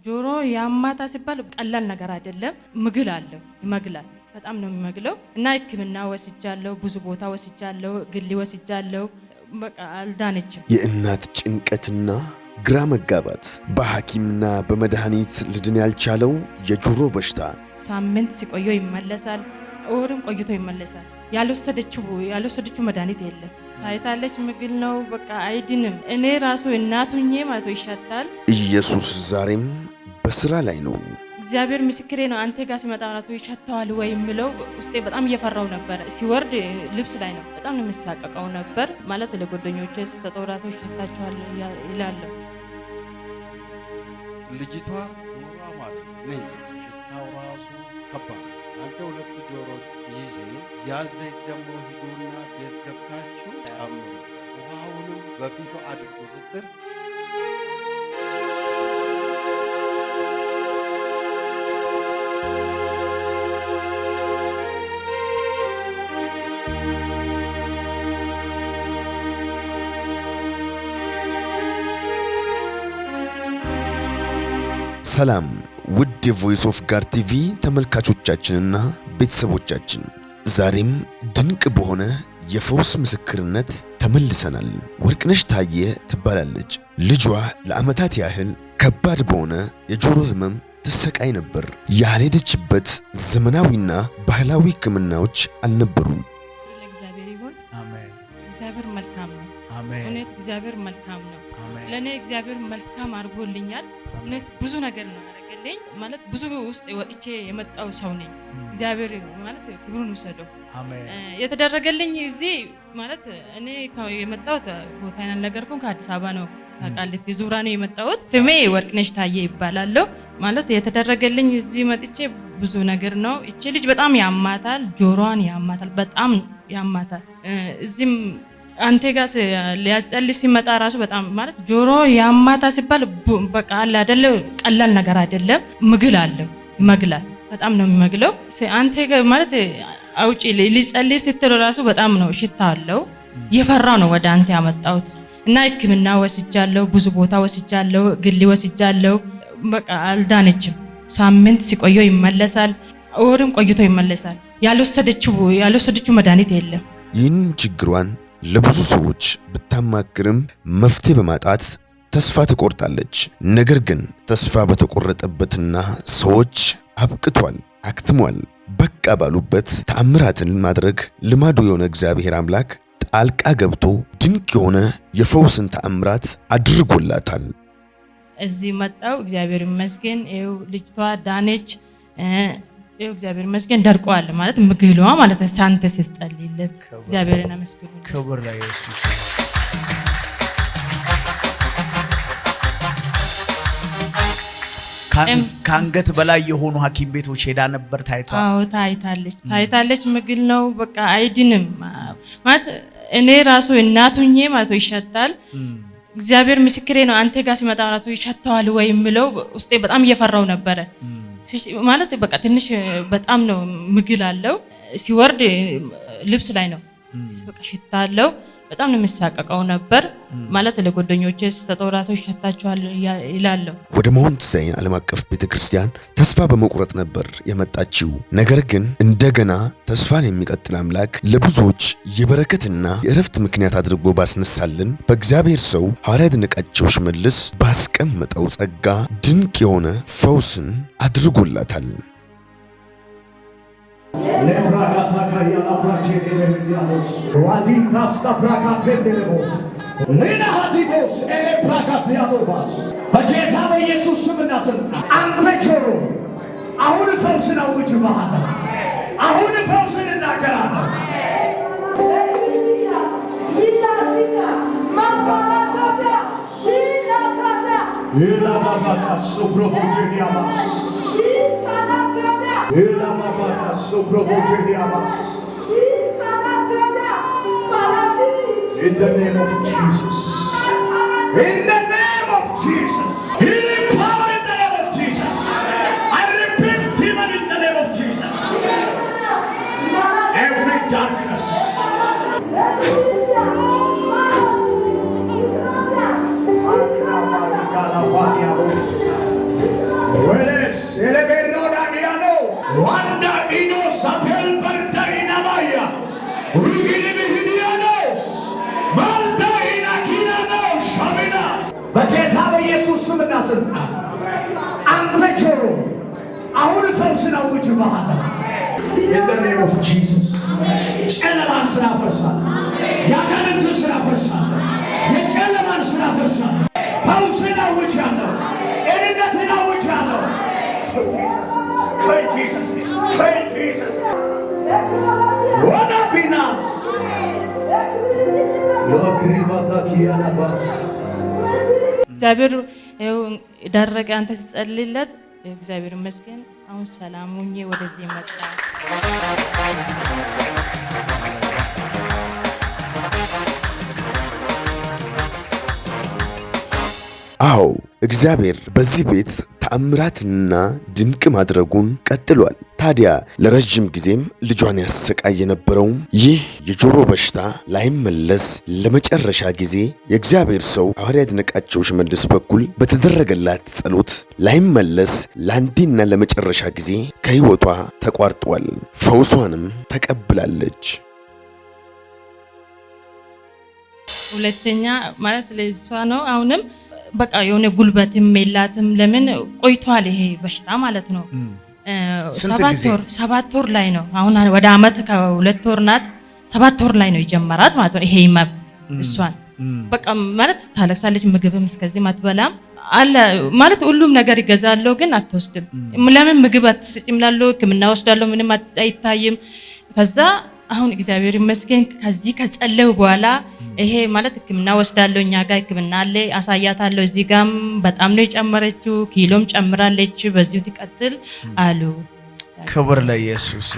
ጆሮ ያማታ ሲባል ቀላል ነገር አይደለም። ምግል አለው ይመግላል። በጣም ነው የሚመግለው እና ሕክምና ወስጃለሁ፣ ብዙ ቦታ ወስጃለሁ፣ ግል ወስጃለሁ። በቃ አልዳነችም። የእናት ጭንቀትና ግራ መጋባት በሐኪምና በመድኃኒት ልድን ያልቻለው የጆሮ በሽታ ሳምንት ሲቆየው ይመለሳል፣ ወርም ቆይቶ ይመለሳል። ያልወሰደችው መድኃኒት የለም። ታይታለች፣ ምግል ነው፣ በቃ አይድንም። እኔ ራሱ እናቱኜ ማለት ይሻታል። ኢየሱስ ዛሬም በስራ ላይ ነው። እግዚአብሔር ምስክሬ ነው። አንተ ጋር ሲመጣ ማለት ይሻታል ወይ ምለው ውስጤ በጣም እየፈራው ነበር። ሲወርድ ልብስ ላይ ነው በጣም ነው የሚሳቀቀው ነበር ማለት ለጓደኞቼ ሲሰጠው ራሱ ይሻታቸዋል ይላል። ልጅቷ ጆሮዋ ማለት ነኝ ሽታው ራሱ ከባድ። አንተ ሁለት ጆሮ ይዜ ያዘ ደግሞ ሂዱና ቤት ገብታችሁ ጨምሩ፣ ውሃውንም በፊቱ አድርጉ ስትል ሰላም ውድ የቮይስ ኦፍ ጋድ ቲቪ ተመልካቾቻችንና ቤተሰቦቻችን፣ ዛሬም ድንቅ በሆነ የፈውስ ምስክርነት ተመልሰናል። ወርቅነሽ ታየ ትባላለች። ልጇ ለዓመታት ያህል ከባድ በሆነ የጆሮ ህመም ትሰቃይ ነበር። ያልሄደችበት ዘመናዊና ባህላዊ ሕክምናዎች አልነበሩም። ለእግዚአብሔር ይሁን። አሜን። እግዚአብሔር መልካም ነው። አሜን። እውነት እግዚአብሔር መልካም ነው። አሜን። ለኔ እግዚአብሔር መልካም አድርጎልኛል። እውነት ብዙ ነገር ነው ያደረገልኝ። ማለት ብዙ ውስጥ ወጥቼ የመጣው ሰው ነኝ። እግዚአብሔር ማለት ክብሩን ውሰደው። አሜን። የተደረገልኝ እዚህ ማለት እኔ የመጣሁት ቦታዬን አልነገርኩም። ከአዲስ አበባ ነው ከቃሊቲ ዙሪያ ነው የመጣሁት። ስሜ ወርቅነሽ ታየ ይባላለሁ። ማለት የተደረገልኝ እዚህ መጥቼ ብዙ ነገር ነው። እቺ ልጅ በጣም ያማታል፣ ጆሮዋን ያማታል፣ በጣም ያማታል። እዚህም አንተ ጋር ሊያጸልይ ሲመጣ ራሱ በጣም ማለት ጆሮ ያማታ ሲባል በቃ አለ አይደለ ቀላል ነገር አይደለም። ምግል አለው ይመግላል። በጣም ነው የሚመግለው። አንተ ጋር ማለት አውጪ ሊጸልይ ስትል ራሱ በጣም ነው ሽታ አለው። የፈራው ነው ወደ አንተ ያመጣሁት እና ሕክምና ወስጃለሁ፣ ብዙ ቦታ ወስጃለሁ፣ ግል ወስጃለሁ። በቃ አልዳነችም። ሳምንት ሲቆየው ይመለሳል፣ ወርም ቆይቶ ይመለሳል። ያልወሰደችው መድኃኒት የለም። ይህን ችግሯን ለብዙ ሰዎች ብታማክርም መፍትሄ በማጣት ተስፋ ትቆርጣለች። ነገር ግን ተስፋ በተቆረጠበትና ሰዎች አብቅቷል፣ አክትሟል፣ በቃ ባሉበት ተአምራትን ማድረግ ልማዱ የሆነ እግዚአብሔር አምላክ ጣልቃ ገብቶ ድንቅ የሆነ የፈውስን ተአምራት አድርጎላታል። እዚህ መጣው እግዚአብሔር ይመስገን። ይኸው ልጅቷ ዳነች። ይኸው እግዚአብሔር ይመስገን ደርቋል ማለት ምግሏ ማለት ሳንተ ሲጸልይለት እግዚአብሔርን አመስግኑ። ክብር ለኢየሱስ። ከአንገት በላይ የሆኑ ሐኪም ቤቶች ሄዳ ነበር ታይቷል። አዎ ታይታለች። ምግል ነው በቃ አይድንም ማለት እኔ ራሱ እናቱኜ ማለት ይሻታል። እግዚአብሔር ምስክሬ ነው። አንተ ጋር ሲመጣ ማለት ይሻታል ወይ ምለው ውስጤ በጣም እየፈራው ነበረ ማለት በቃ ትንሽ በጣም ነው ምግል አለው። ሲወርድ ልብስ ላይ ነው በቃ ሽታ አለው። በጣም ነው የሚሳቀቀው ነበር ማለት ለጓደኞቼ ሲሰጠው ራሱ ይሻታቸዋል ይላል። ወደ ማውንት ሳይን ዓለም አቀፍ ቤተክርስቲያን ተስፋ በመቁረጥ ነበር የመጣችው። ነገር ግን እንደገና ተስፋን የሚቀጥል አምላክ ለብዙዎች የበረከትና የእረፍት ምክንያት አድርጎ ባስነሳልን በእግዚአብሔር ሰው ሐዋርያ ይድነቃቸው ሽመልስ ባስቀመጠው ጸጋ ድንቅ የሆነ ፈውስን አድርጎላታል። በጌታ በኢየሱስ ስምና ስልጣን አንተ ጆሮ አሁን ፈውስን አውጅብሃለሁ። አሁን ፈውስን እናገራለሁ። In the name of Jesus. In the name of Jesus. Healing power in the name of Jesus. I rebuke demon in the name of Jesus. Every darkness. ስልጣን አንተ ጆሮ አሁን ፈውስን አውጅብሃለሁ። In the name of Jesus ጨለማን ስራ ፈርሳለሁ። የአጋንንትን ስራ ፈርሳለሁ። የጨለማን ስራ ፈርሳለሁ። ፈውስን አውጃለሁ። ጤንነትን አውጃለሁ። What a binas! እግዚአብሔር ደረቀ አንተ ሲጸልይለት እግዚአብሔር ይመስገን አሁን ሰላም ሆኜ ወደዚህ መጣ። አዎ እግዚአብሔር በዚህ ቤት ተአምራትና ድንቅ ማድረጉን ቀጥሏል። ታዲያ ለረጅም ጊዜም ልጇን ያሰቃይ የነበረው ይህ የጆሮ በሽታ ላይመለስ ለመጨረሻ ጊዜ የእግዚአብሔር ሰው ሐዋርያ ይድነቃቸው ሽመልስ በኩል በተደረገላት ጸሎት ላይመለስ ለአንዴና ለመጨረሻ ጊዜ ከሕይወቷ ተቋርጧል። ፈውሷንም ተቀብላለች። ሁለተኛ ማለት ለሷ ነው። አሁንም በቃ የሆነ ጉልበትም የላትም። ለምን ቆይቷል ይሄ በሽታ ማለት ነው። 7 ወር ላይ ነው። አሁን ወደ አመት ከ2 ወር ናት። 7 ወር ላይ ነው የጀመራት ማለት ነው። ይሄ ይመብ እሷን በቃ ማለት ታለቅሳለች። ምግብም እስከዚህ አትበላም አለ ማለት ሁሉም ነገር ይገዛለሁ ግን አትወስድም። ለምን ምግብ አትስጭም ላለው ሕክምና ወስዳለሁ ምንም አይታይም። ከዛ አሁን እግዚአብሔር ይመስገን ከዚህ ከጸለው በኋላ ይሄ ማለት ሕክምና ወስዳለሁ። እኛ ጋር ሕክምና አለ አሳያታለሁ። እዚህ ጋም በጣም ነው የጨመረችው፣ ኪሎም ጨምራለች። በዚሁ ትቀጥል አሉ። ክብር ለኢየሱስ።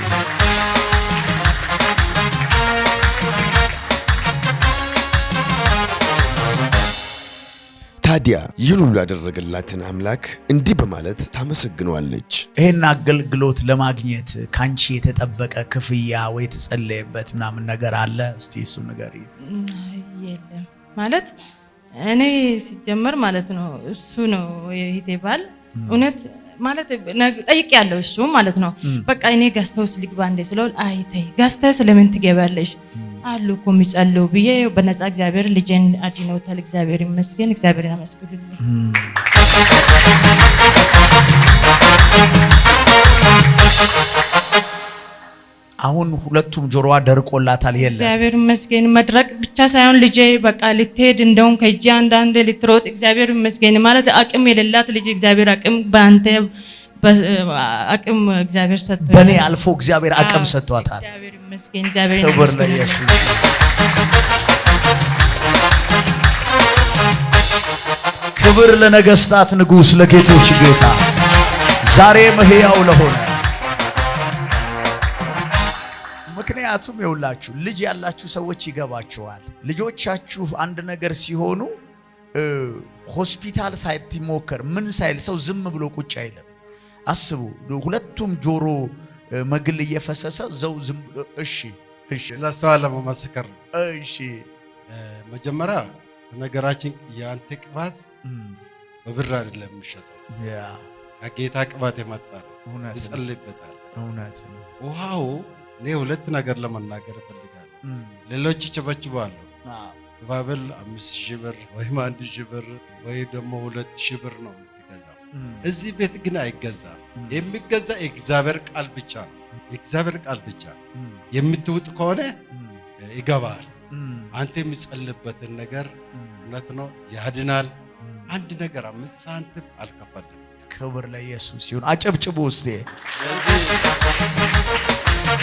ታዲያ ይህን ሁሉ ያደረገላትን አምላክ እንዲህ በማለት ታመሰግነዋለች። ይሄን አገልግሎት ለማግኘት ካንቺ የተጠበቀ ክፍያ ወይ ተጸለየበት ምናምን ነገር አለ? እስቲ እሱ ነገር የለም ማለት እኔ ሲጀመር ማለት ነው እሱ ነው የሂቴ ባል እውነት ማለት ጠይቄያለሁ። እሱ ማለት ነው በቃ እኔ ጋስተውስ ልግባ እንደ ስለው አይተይ ጋስተውስ ለምን ትገባለሽ አሉ እኮ የሚጸልዩ ብዬ በነፃ እግዚአብሔር ልጄን አድኖታል። እግዚአብሔር ይመስገን። እግዚአብሔር ያመስግንልኝ። አሁን ሁለቱም ጆሮዋ ደርቆላታል። የለም እግዚአብሔር ይመስገን። መድረቅ ብቻ ሳይሆን ልጄ በቃ ልትሄድ እንደውም ከእጄ አንዳንዴ ልትሮጥ እግዚአብሔር ይመስገን ማለት አቅም የሌላት ልጅ እግዚአብሔር አቅም በአንተ አቅም እግዚአብሔር ሰጥቷል። በኔ አልፎ እግዚአብሔር አቅም ሰጥቷታል። እግዚአብሔር ይመስገን። እግዚአብሔር ክብር ለኢየሱስ። ክብር ለነገስታት ንጉስ ለጌቶች ጌታ ዛሬም ሕያው ለሆነ ምክንያቱም ይውላችሁ ልጅ ያላችሁ ሰዎች ይገባችኋል። ልጆቻችሁ አንድ ነገር ሲሆኑ ሆስፒታል ሳይሞከር ምን ሳይል ሰው ዝም ብሎ ቁጭ አይልም። አስቡ ሁለቱም ጆሮ መግል እየፈሰሰ ዘው ዝም ብሎ እሺ ለሰው ለመመስከር ነው። እሺ መጀመሪያ ነገራችን ያንተ ቅባት በብር አይደለም የሚሸጠው። ከጌታ ቅባት የመጣ ነው። ይጸልይበታል። እውነት ነው። ውሃው እኔ ሁለት ነገር ለመናገር እፈልጋለሁ። ሌሎች ይጨበጭባሉ። ባብል 5000 ብር ወይም 1000 ብር ወይ ደግሞ 2000 ብር ነው የምትገዛው። እዚህ ቤት ግን አይገዛም። የሚገዛ የእግዚአብሔር ቃል ብቻ ነው። የእግዚአብሔር ቃል ብቻ የምትውጥ ከሆነ ይገባል። አንተ የሚጸልይበትን ነገር እውነት ነው ያድናል። አንድ ነገር 5 ሳንቲም አልከፈለም። ክብር ለኢየሱስ ይሁን። አጨብጭቡ እስቲ።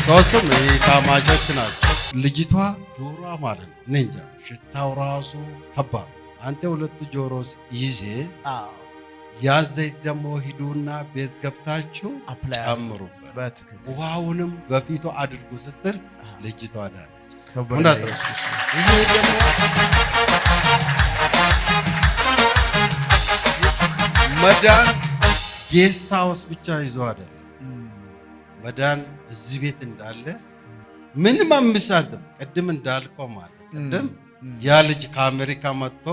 ሶስም ታማጆች ናቸው። ልጅቷ ጆሮዋ ማለት ነው እኔ እንጃ ሽታው ራሱ ከባድ። አንተ 2 ጆሮ ይዜ ያዘይት ደግሞ ሂዱና ቤት ገብታችሁ ጨምሩበት፣ ውሃውንም በፊቱ አድርጉ ስትል ልጅቷ ዳነች። ክብር ለኢየሱስ። ይሄ ደግሞ መዳን ጌስት ሃውስ ብቻ ይዞ አይደለም። መዳን እዚህ ቤት እንዳለ ምንም 5 ሳንቲም ቅድም እንዳልከው ማለት ቅድም ያ ልጅ ከአሜሪካ መጥቶ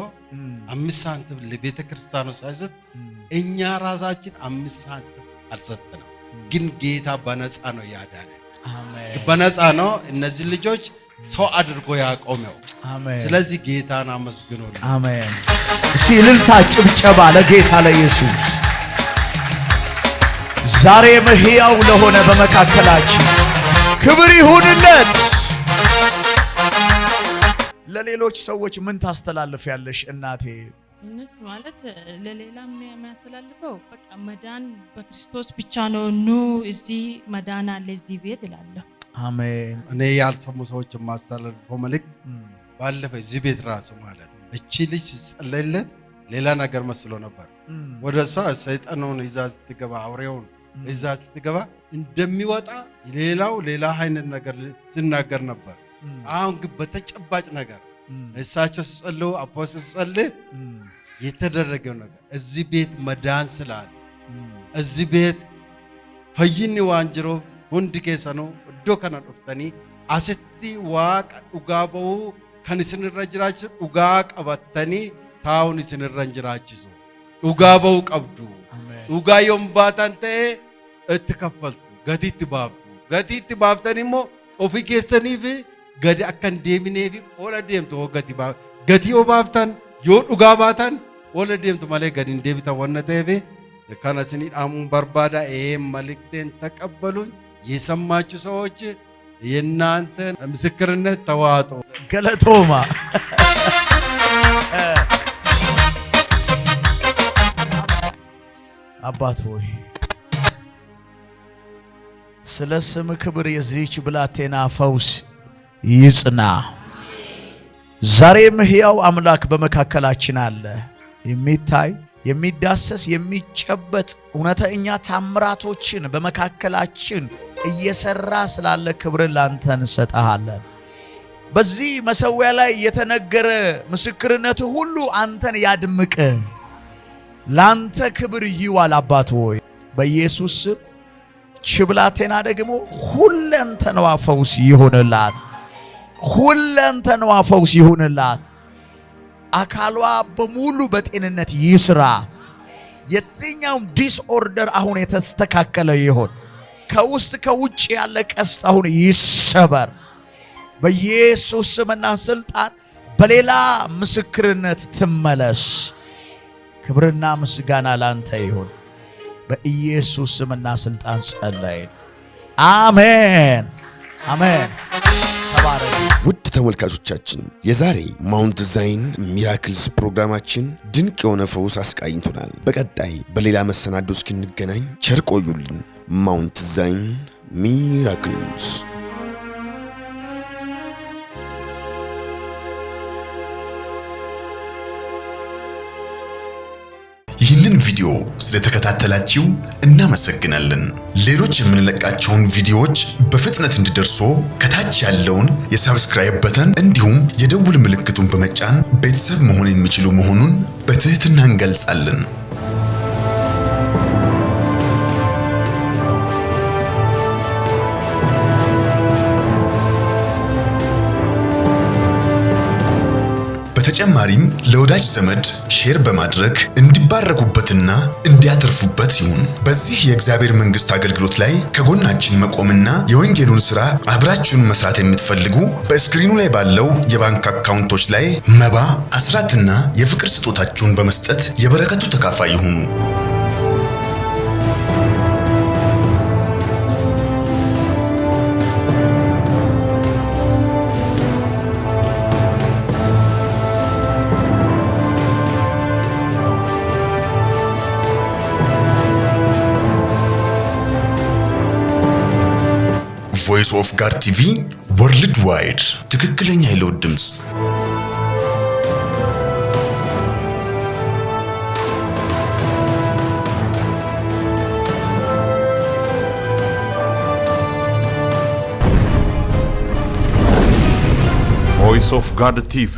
5 ሳንቲም ለቤተ ክርስቲያኑ ሳይሰጥ እኛ ራሳችን 5 ሳንቲም አልሰጠንም። ግን ጌታ በነፃ ነው ያዳነ። አሜን። በነፃ ነው። እነዚህ ልጆች ሰው አድርጎ ያቆመው። አሜን። ስለዚህ ጌታን አመስግኑልኝ። አሜን። እስቲ እልልታ ጭብጨባ ለጌታ ለኢየሱስ። ዛሬም ሕያው ለሆነ በመካከላችን ክብር ይሁንለት። ለሌሎች ሰዎች ምን ታስተላልፊያለሽ እናቴ? እውነት ማለት ለሌላም የሚያስተላልፈው በቃ መዳን በክርስቶስ ብቻ ነው። ኑ እዚህ መዳን አለ እዚህ ቤት እላለሁ። አሜን። እኔ ያልሰሙ ሰዎች የማስተላልፈው መልእክት ባለፈ እዚህ ቤት ራሱ ማለት ነው እቺ ልጅ ጸለይለት ሌላ ነገር መስሎ ነበር። ወደ እሷ ሰይጣኑን ይዛ ስትገባ አውሬውን ይዛ ስትገባ እንደሚወጣ ሌላ አይነት ነገር ሲናገር ነበር። አሁን ግን በተጨባጭ ነገር እሳቸው ሲጸልዩ አፖስቶል ሲጸልይ የተደረገው ነገር እዚህ ቤት መዳን ስላለ እዚህ ቤት ፈይኒ ዋንጅሮ ሁንዲ ኬሰኑ እዶ ከነ ዱፍተኒ አሰቲ ዋቅ ዱጋበው ከንስንራ ጅራች ዱጋ ቀበተኒ ታውን ስንራ ጅራችሱ ዱጋበው ቀብዱ ዱጋ yombatan ta'e itti kaffaltu gatiitti baaftaniimo ofii keessaniif gadi akka hin deemineef ola deemtu gatii yoo baaftan yoo dhugaa baatan ola deemtu malee gadi hin deebitan wanna ta'eef kana isin dhaamuun barbaada. መልእክቴን ተቀበሉኝ። የሰማችሁ ሰዎች የእናንተ ምስክርነት ተዋጡ። ገለቶማ አባት ሆይ ስለ ስም ክብር የዚህች ብላቴና ፈውስ ይጽና። ዛሬም ሕያው አምላክ በመካከላችን አለ። የሚታይ የሚዳሰስ የሚጨበጥ እውነተኛ ታምራቶችን በመካከላችን እየሰራ ስላለ ክብር ላንተ እንሰጣለን። በዚህ መሰዊያ ላይ የተነገረ ምስክርነት ሁሉ አንተን ያድምቅ። ላንተ ክብር ይዋል አባት ሆይ በኢየሱስ ስም። ብላቴና ደግሞ ሁለንተናዋ ፈውስ ይሁንላት፣ ሁለንተናዋ ፈውስ ይሁንላት። አካሏ በሙሉ በጤንነት ይስራ። የትኛውም ዲስኦርደር አሁን የተስተካከለ ይሁን። ከውስጥ ከውጭ ያለ ቀስት አሁን ይሰበር በኢየሱስ ስምና ስልጣን። በሌላ ምስክርነት ትመለስ። ክብርና ምስጋና ላንተ ይሁን በኢየሱስ ስምና ስልጣን ጸለይን። አሜን አሜን። ተባረክ። ውድ ተመልካቾቻችን የዛሬ ማውንት ዛይን ሚራክልስ ፕሮግራማችን ድንቅ የሆነ ፈውስ አስቃኝቶናል። በቀጣይ በሌላ መሰናዶ እስክንገናኝ ቸር ቆዩልን። ማውንት ዛይን ሚራክልስ ይህንን ቪዲዮ ስለተከታተላችሁ እናመሰግናለን። ሌሎች የምንለቃቸውን ቪዲዮዎች በፍጥነት እንዲደርሱ ከታች ያለውን የሰብስክራይብ በተን እንዲሁም የደውል ምልክቱን በመጫን ቤተሰብ መሆን የሚችሉ መሆኑን በትህትና እንገልጻለን። በተጨማሪም ለወዳጅ ዘመድ ሼር በማድረግ እንዲባረኩበትና እንዲያተርፉበት ይሁን። በዚህ የእግዚአብሔር መንግስት አገልግሎት ላይ ከጎናችን መቆምና የወንጌሉን ሥራ አብራችሁን መስራት የምትፈልጉ በስክሪኑ ላይ ባለው የባንክ አካውንቶች ላይ መባ፣ አስራትና የፍቅር ስጦታችሁን በመስጠት የበረከቱ ተካፋይ ይሁኑ። ቮይስ ኦፍ ጋድ ቲቪ ወርልድ ዋይድ ትክክለኛ የለውጥ ድምጽ። ቮይስ ኦፍ ጋድ ቲቪ,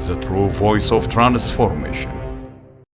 the true voice of transformation.